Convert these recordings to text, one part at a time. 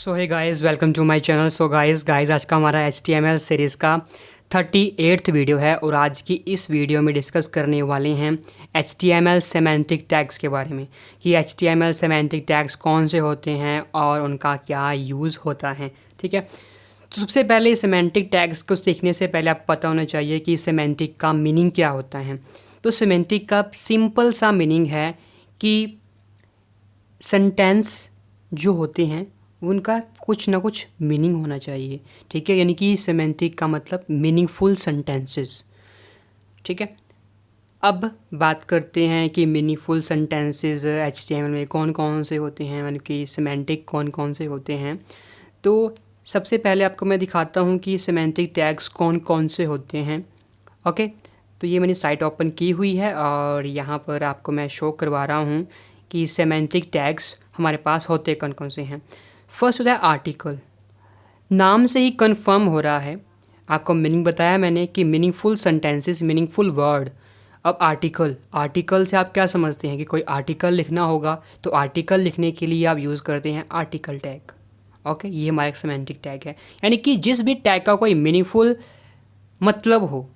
So hey guys, welcome to my channel. So guys आज का हमारा HTML सीरीज़ का 38th वीडियो है और आज की इस वीडियो में डिस्कस करने वाले हैं HTML सेमेंटिक टैग्स के बारे में कि HTML सेमेंटिक टैग्स कौन से होते हैं और उनका क्या यूज़ होता है। ठीक है, तो सबसे पहले सेमेंटिक टैग्स को सीखने से पहले आपको पता होना चाहिए कि सेमेंटिक का मीनिंग क्या होता है। तो सेमेंटिक का सिंपल सा मीनिंग है कि सेंटेंस जो होते हैं उनका कुछ ना कुछ मीनिंग होना चाहिए। ठीक है, यानी कि सेमेंटिक का मतलब मीनिंगफुल सेंटेंसेस। ठीक है, अब बात करते हैं कि मीनिंगफुल सेंटेंसेस HTML में कौन कौन से होते हैं, यानी कि सेमेंटिक कौन कौन से होते हैं। तो सबसे पहले आपको मैं दिखाता हूँ कि सेमेंटिक टैग्स कौन कौन से होते हैं। ओके, तो ये मैंने साइट ओपन की हुई है और यहाँ पर आपको मैं शो करवा रहा हूँ कि सेमेंटिक टैग्स हमारे पास होते कौन कौन से हैं। फर्स्ट होता है आर्टिकल। नाम से ही कंफर्म हो रहा है, आपको मीनिंग बताया मैंने कि मीनिंगफुल सेंटेंसेस, मीनिंगफुल वर्ड। अब आर्टिकल से आप क्या समझते हैं कि कोई आर्टिकल लिखना होगा तो आर्टिकल लिखने के लिए आप यूज़ करते हैं आर्टिकल टैग। ओके, ये हमारा एक सेमेंटिक टैग है, यानी कि जिस भी टैग का कोई मीनिंगफुल मतलब हो।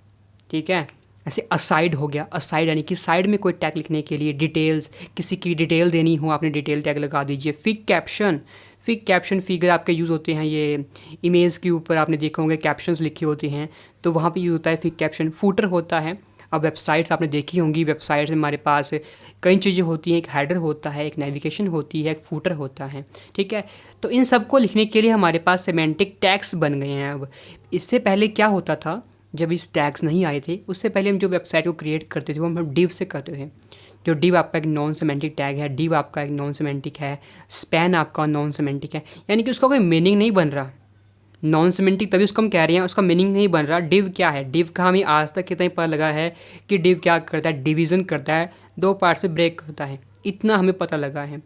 ठीक है, ऐसे असाइड हो गया, असाइड यानी कि साइड में कोई टैग लिखने के लिए डिटेल्स, किसी की डिटेल देनी हो, आपने डिटेल टैग लगा दीजिए। फिग कैप्शन फिगर आपके यूज़ होते हैं, ये इमेज के ऊपर आपने देखा होंगे कैप्शंस लिखे होते हैं तो वहाँ पे यूज़ होता है फिग कैप्शन। फूटर होता है, अब वेबसाइट्स आपने देखी होंगी, वेबसाइट्स में हमारे पास कई चीज़ें होती हैं, एक हेडर होता है, एक नेविगेशन होती है, एक फूटर होता है। ठीक है, तो इन सब को लिखने के लिए हमारे पास सेमेंटिक टैग्स बन गए हैं। अब इससे पहले क्या होता था, जब इस टैग्स नहीं आए थे उससे पहले हम जो वेबसाइट को क्रिएट करते थे वो हम डिव से करते थे। जो डिव आपका एक नॉन सेमेंटिक टैग है, डिव आपका एक नॉन सेमेंटिक है, स्पैन आपका नॉन सेमेंटिक है, यानी कि उसका कोई मीनिंग नहीं बन रहा। नॉन सेमेंटिक तभी उसको हम कह रहे हैं, उसका मीनिंग नहीं बन रहा। डिव क्या है, डिव का हमें आज तक कितना ही पता लगा है कि डिव क्या करता है, डिवीज़न करता है, दो पार्ट्स में ब्रेक करता है, इतना हमें पता लगा है।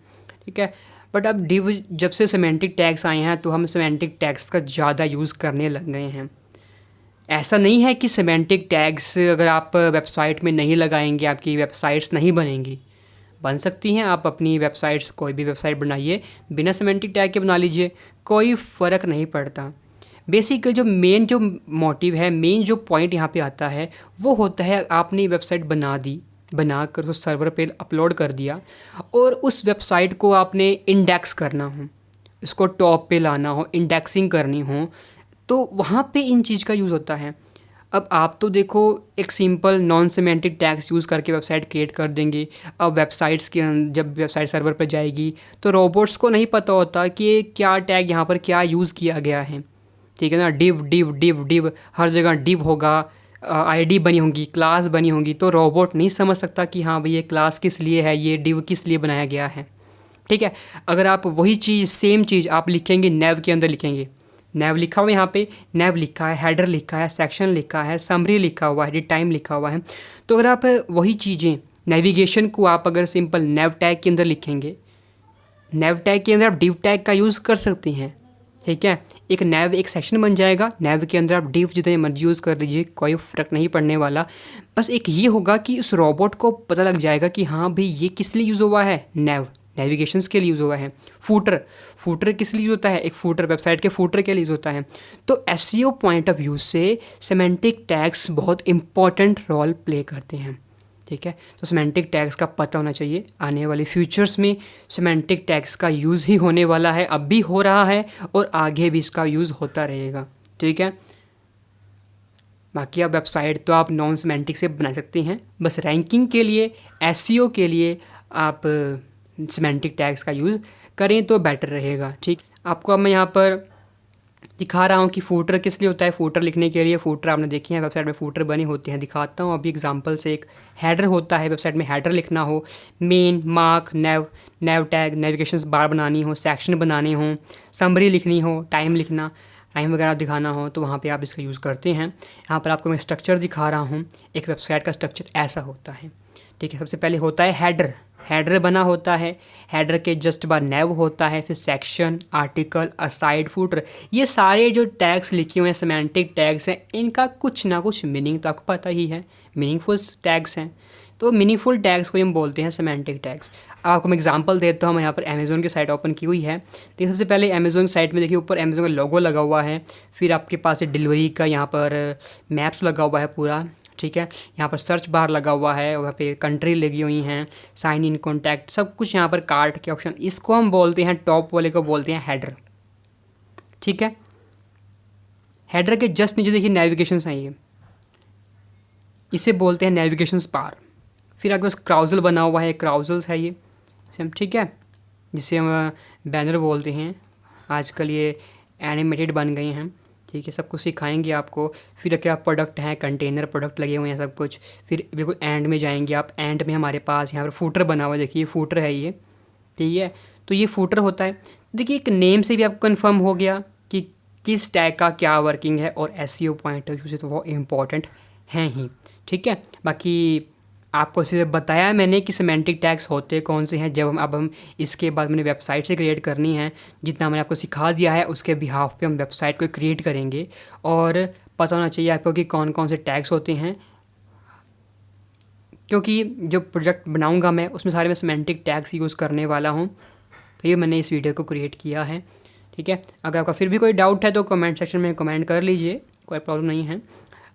ठीक है, बट अब डिव जब से सेमेंटिक टैग्स आए हैं तो हम सेमेंटिक टैग्स का ज़्यादा यूज़ करने लग गए हैं। ऐसा नहीं है कि सेमेंटिक टैग्स अगर आप वेबसाइट में नहीं लगाएंगे आपकी वेबसाइट्स नहीं बनेंगी, बन सकती हैं। आप अपनी वेबसाइट्स, कोई भी वेबसाइट बनाइए बिना सेमेंटिक टैग के बना लीजिए, कोई फ़र्क नहीं पड़ता। बेसिक जो मेन जो मोटिव है, मेन जो पॉइंट यहाँ पे आता है वो होता है आपने वेबसाइट बना दी, बना कर उस सर्वर पे अपलोड कर दिया और उस वेबसाइट को आपने इंडेक्स करना हो, इसको टॉप पे लाना हो, इंडेक्सिंग करनी हो, तो वहाँ पे इन चीज़ का यूज़ होता है। अब आप तो देखो एक simple non semantic tags use करके वेबसाइट क्रिएट कर देंगे। अब वेबसाइट्स के जब वेबसाइट सर्वर पर जाएगी तो रोबोट्स को नहीं पता होता कि क्या टैग यहाँ पर क्या यूज़ किया गया है। ठीक है ना, डिव डिव डिव डिव हर जगह डिव होगा, आईडी बनी होंगी, क्लास बनी होंगी, तो रोबोट नहीं समझ सकता कि हाँ भाई ये क्लास किस लिए है, ये डिव किस लिए बनाया गया है। ठीक है, अगर आप वही चीज़ सेम चीज़ आप लिखेंगे नेव के अंदर लिखेंगे, नेव लिखा हुआ है यहाँ पे, नेव लिखा है, हेडर लिखा है, सेक्शन लिखा है, समरी लिखा हुआ है, टाइम लिखा हुआ है, तो अगर आप वही चीज़ें नेविगेशन को आप अगर सिंपल नेव टैग के अंदर लिखेंगे, नेव टैग के अंदर आप डिव टैग का यूज़ कर सकते हैं। ठीक है, एक नेव एक सेक्शन बन जाएगा, नेव के अंदर आप डिव जितने मर्जी यूज़ कर लीजिए, कोई फ़र्क नहीं पड़ने वाला। बस एक ये होगा कि उस रोबोट को पता लग जाएगा कि हाँ भाई ये किस लिए यूज़ हुआ है, नेविगेशंस के लिए यूज़ हुआ है। फूटर किस लिए यूज़ होता है, एक फूटर वेबसाइट के फूटर के लिए यूज़ होता है। तो एसईओ पॉइंट ऑफ व्यू से सेमेंटिक टैग्स बहुत इंपॉर्टेंट रोल प्ले करते हैं। ठीक है, तो सेमेंटिक टैग्स का पता होना चाहिए। आने वाले फ्यूचर्स में सेमेंटिक टैग्स का यूज़ ही होने वाला है, अब भी हो रहा है और आगे भी इसका यूज़ होता रहेगा। ठीक है, बाकी आप वेबसाइट तो आप नॉन सेमेंटिक से बना सकते हैं, बस रैंकिंग के लिए, एसईओ के लिए आप सेमेंटिक टैग्स का यूज़ करें तो बेटर रहेगा। ठीक, आपको अब मैं यहाँ पर दिखा रहा हूँ कि फूटर किस लिए होता है। फूटर लिखने के लिए, फूटर आपने देखी है वेबसाइट में फूटर बने होते हैं, दिखाता हूँ अभी एग्जांपल से। एक हेडर होता है, वेबसाइट में हेडर लिखना हो, मेन, मार्क, नेव टैग, नेविगेशंस बार बनानी हो, सेक्शन बनाने हो, समरी लिखनी हो, टाइम लिखना, टाइम वगैरह दिखाना हो, तो वहाँ पे आप इसका यूज़ करते हैं। यहाँ पर आपको मैं स्ट्रक्चर दिखा रहा हूँ, एक वेबसाइट का स्ट्रक्चर ऐसा होता है। ठीक है, सबसे पहले होता है हेडर बना होता है, हेडर के जस्ट बाद नेव होता है, फिर सेक्शन, आर्टिकल, असाइड, फूटर। ये सारे जो टैग्स लिखे हुए हैं सेमेंटिक टैग्स हैं, इनका कुछ ना कुछ मीनिंग तो आपको पता ही है, मीनिंगफुल टैग्स हैं। तो मीनिंगफुल टैग्स को हम बोलते हैं सेमेंटिक टैग्स। आपको मैं एग्जांपल देता हूँ। मैं यहाँ पर अमेज़ोन की साइट ओपन की हुई है। देखिए सबसे पहले अमेज़ोन साइट में देखिए ऊपर अमेज़ोन का लोगो लगा हुआ है, फिर आपके पास डिलीवरी का यहाँ पर मैप्स लगा हुआ है पूरा, ठीक है। यहाँ पर सर्च बार लगा हुआ है, वहाँ पे कंट्री लगी हुई हैं, साइन इन कॉन्टैक्ट, सब कुछ यहाँ पर कार्ट के ऑप्शन। इसको हम बोलते हैं, टॉप वाले को बोलते हैं हेडर, ठीक है। हेडर के जस्ट नीचे देखिए नेविगेशन है, ये इसे बोलते हैं नेविगेशन बार। फिर आपके पास क्राउजल बना हुआ है, क्राउजल्स है ये सेम, ठीक है, जिसे हम बैनर बोलते हैं। आजकल ये एनिमेटेड बन गए हैं, ठीक है। सब कुछ सिखाएंगे आपको। फिर क्या प्रोडक्ट हैं, कंटेनर प्रोडक्ट लगे हुए हैं सब कुछ। फिर बिल्कुल एंड में जाएंगे आप, एंड में हमारे पास यहाँ पर फूटर बना हुआ है, देखिए फूटर है ये, ठीक है। तो ये फूटर होता है। देखिए एक नेम से भी आपको कन्फर्म हो गया कि किस टैग का क्या वर्किंग है, और एसईओ पॉइंट ऑफ व्यू से तो वो इम्पॉर्टेंट हैं ही, ठीक है। बाकी आपको सिर्फ बताया मैंने कि सिमेंटिक टैग्स होते कौन से हैं। जब हम इसके बाद मैंने वेबसाइट से क्रिएट करनी है, जितना मैंने आपको सिखा दिया है उसके बिहाफ पे हम वेबसाइट को क्रिएट करेंगे, और पता होना चाहिए आपको कि कौन कौन से टैग्स होते हैं, क्योंकि जो प्रोजेक्ट बनाऊंगा मैं उसमें सारे मैं सिमेंटिक टैग्स यूज़ करने वाला हूँ। तो ये मैंने इस वीडियो को क्रिएट किया है, ठीक है। अगर आपका फिर भी कोई डाउट है तो कमेंट सेक्शन में कमेंट कर लीजिए, कोई प्रॉब्लम नहीं है।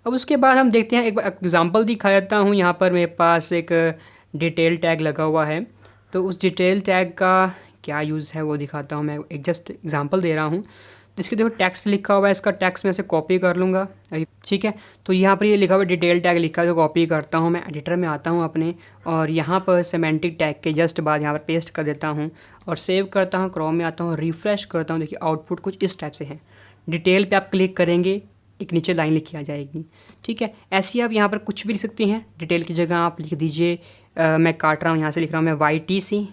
अब उसके बाद हम देखते हैं, एक एग्जांपल दिखा देता हूँ। यहाँ पर मेरे पास एक डिटेल टैग लगा हुआ है, तो उस डिटेल टैग का क्या यूज़ है वो दिखाता हूँ। मैं एक जस्ट एग्जांपल दे रहा हूँ। तो इसके देखो टेक्स्ट लिखा हुआ है, इसका टेक्स्ट मैं इसे कॉपी कर लूँगा अभी, ठीक है। तो यहाँ पर ये लिखा हुआ है डिटेल टैग लिखा है, तो कॉपी करता हूँ मैं, एडिटर में आता हूँ अपने, और यहाँ पर सिमेंटिक टैग के जस्ट बाद यहाँ पर पेस्ट कर देता हूँ और सेव करता हूँ। क्रोम में आता हूँ, रिफ्रेश करता हूँ, देखिए आउटपुट कुछ इस टाइप से है। डिटेल पे आप क्लिक करेंगे, एक नीचे लाइन लिखी आ जाएगी, ठीक है। ऐसे ही आप यहाँ पर कुछ भी लिख सकते हैं। डिटेल की जगह आप लिख दीजिए, मैं काट रहा हूँ, यहाँ से लिख रहा हूँ मैं YTC,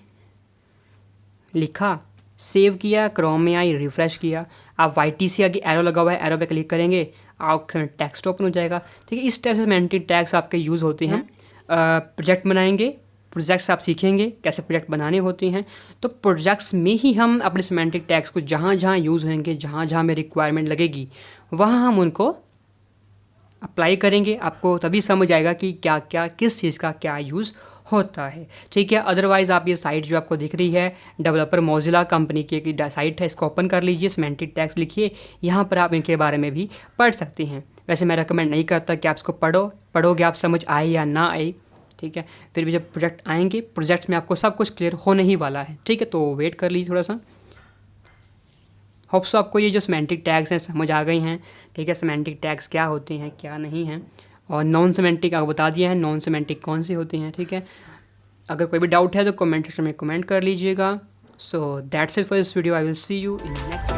लिखा, सेव किया, क्रोम में आई, रिफ़्रेश किया। आप YTC आगे एरो लगा हुआ है, एरो पे क्लिक करेंगे, आप टेक्स्ट ओपन हो जाएगा, ठीक है। इस टाइप से सिमेंटिक टैग्स आपके यूज़ होते हैं। प्रोजेक्ट बनाएंगे, प्रोजेक्ट्स आप सीखेंगे कैसे प्रोजेक्ट बनाने होते हैं, तो प्रोजेक्ट्स में ही हम अपने सिमेंटिक टैग्स को जहाँ जहाँ यूज़ होंगे, जहाँ जहाँ में रिक्वायरमेंट लगेगी, वहाँ हम उनको अप्लाई करेंगे। आपको तभी समझ आएगा कि क्या क्या किस चीज़ का क्या यूज़ होता है, ठीक है। अदरवाइज़ आप ये साइट जो आपको दिख रही है, डेवलपर मोजिला कंपनी की एक साइट है, इसको ओपन कर लीजिए, सिमेंटिक टैग्स लिखिए, यहाँ पर आप इनके बारे में भी पढ़ सकते हैं। वैसे मैं रेकमेंड नहीं करता कि आप इसको पढ़ोगे आप समझ आए या ना आए, ठीक है। फिर भी जब प्रोजेक्ट आएंगे, प्रोजेक्ट्स में आपको सब कुछ क्लियर होने ही वाला है, ठीक है। तो वेट कर लीजिए थोड़ा सा। होप सो आपको ये जो सिमेंटिक टैग्स हैं समझ आ गई हैं, ठीक है। सिमेंटिक टैग्स क्या होते हैं क्या नहीं हैं, और नॉन सिमेंटिक आपको बता दिया है नॉन सिमेंटिक कौन सी होती हैं, ठीक है। अगर कोई भी डाउट है तो कमेंट सेक्शन में कमेंट कर लीजिएगा। So that's it for this video, I will see you in next.